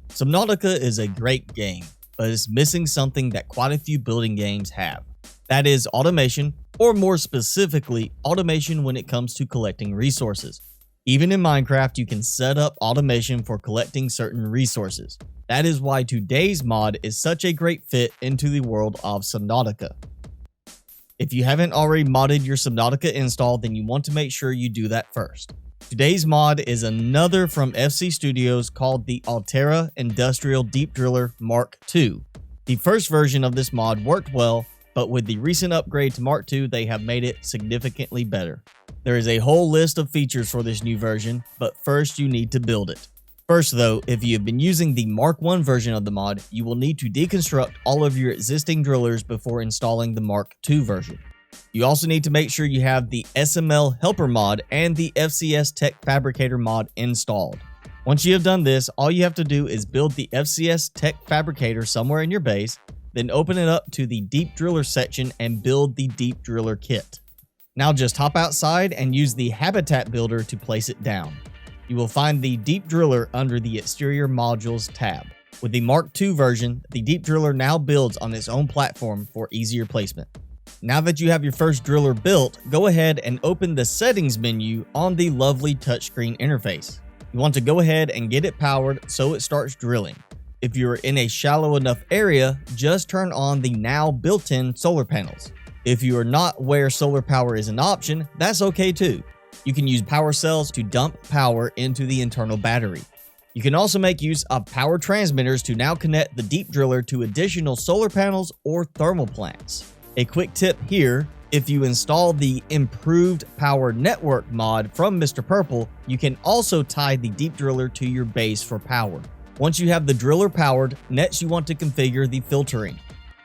Subnautica is a great game, but it's missing something that quite a few building games have. That is automation, or more specifically, automation when it comes to collecting resources. Even in Minecraft, you can set up automation for collecting certain resources. That is why today's mod is such a great fit into the world of Subnautica. If you haven't already modded your Subnautica install, then you want to make sure you do that first. Today's mod is another from FC Studios called the Altera Industrial Deep Driller Mark II. The first version of this mod worked well, but with the recent upgrade to Mark II, they have made it significantly better. There is a whole list of features for this new version, but first you need to build it. First though, if you have been using the Mark I version of the mod, you will need to deconstruct all of your existing drillers before installing the Mark II version. You also need to make sure you have the SML Helper mod and the FCS Tech Fabricator mod installed. Once you have done this, all you have to do is build the FCS Tech Fabricator somewhere in your base, then open it up to the Deep Driller section and build the Deep Driller kit. Now just hop outside and use the Habitat Builder to place it down. You will find the Deep Driller under the Exterior Modules tab. With the Mark II version, the Deep Driller now builds on its own platform for easier placement. Now that you have your first driller built, go ahead and open the settings menu on the lovely touchscreen interface. You want to go ahead and get it powered so it starts drilling. If you're in a shallow enough area, just turn on the now built-in solar panels. If you are not where solar power is an option, that's okay too. You can use power cells to dump power into the internal battery. You can also make use of power transmitters to now connect the Deep Driller to additional solar panels or thermal plants. A quick tip here, if you install the Improved Power Network mod from Mr. Purple, you can also tie the Deep Driller to your base for power. Once you have the driller powered, next you want to configure the filtering.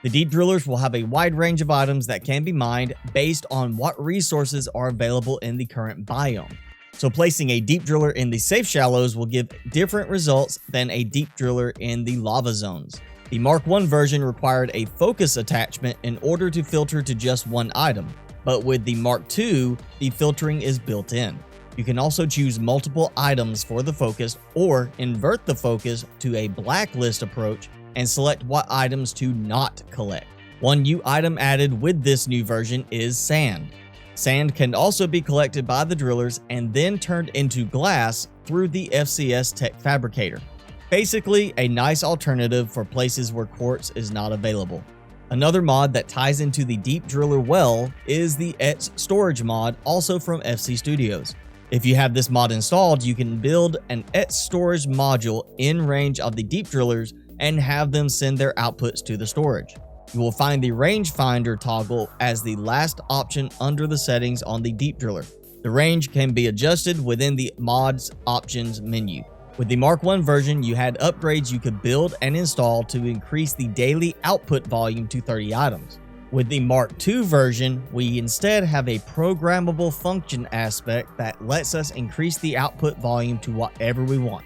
The Deep Drillers will have a wide range of items that can be mined based on what resources are available in the current biome. So placing a Deep Driller in the safe shallows will give different results than a Deep Driller in the lava zones. The Mark I version required a focus attachment in order to filter to just one item, but with the Mark II, the filtering is built in. You can also choose multiple items for the focus or invert the focus to a blacklist approach and select what items to not collect. One new item added with this new version is sand. Sand can also be collected by the drillers and then turned into glass through the FCS Tech Fabricator. Basically, a nice alternative for places where quartz is not available. Another mod that ties into the Deep Driller well is the XStorage mod, also from FC Studios. If you have this mod installed, you can build an XStorage module in range of the Deep Drillers and have them send their outputs to the storage. You will find the rangefinder toggle as the last option under the settings on the Deep Driller. The range can be adjusted within the mods options menu. With the Mark I version, you had upgrades you could build and install to increase the daily output volume to 30 items. With the Mark II version, we instead have a programmable function aspect that lets us increase the output volume to whatever we want.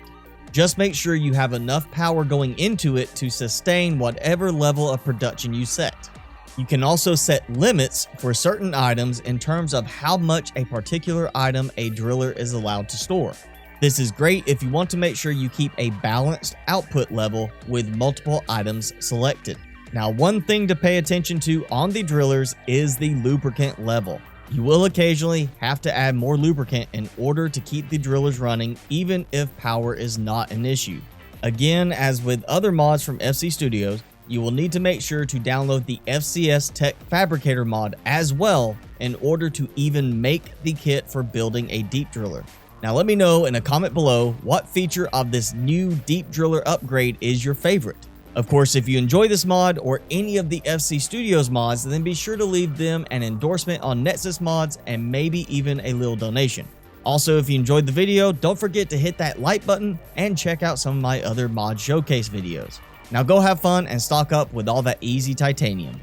Just make sure you have enough power going into it to sustain whatever level of production you set. You can also set limits for certain items in terms of how much a particular item a driller is allowed to store. This is great if you want to make sure you keep a balanced output level with multiple items selected. Now, one thing to pay attention to on the drillers is the lubricant level. You will occasionally have to add more lubricant in order to keep the drillers running even if power is not an issue. Again, as with other mods from FC Studios, you will need to make sure to download the FCS Tech Fabricator mod as well in order to even make the kit for building a Deep Driller. Now let me know in a comment below what feature of this new Deep Driller upgrade is your favorite. Of course, if you enjoy this mod or any of the FC Studios mods, then be sure to leave them an endorsement on Nexus Mods and maybe even a little donation. Also, if you enjoyed the video, don't forget to hit that like button and check out some of my other mod showcase videos. Now go have fun and stock up with all that easy titanium.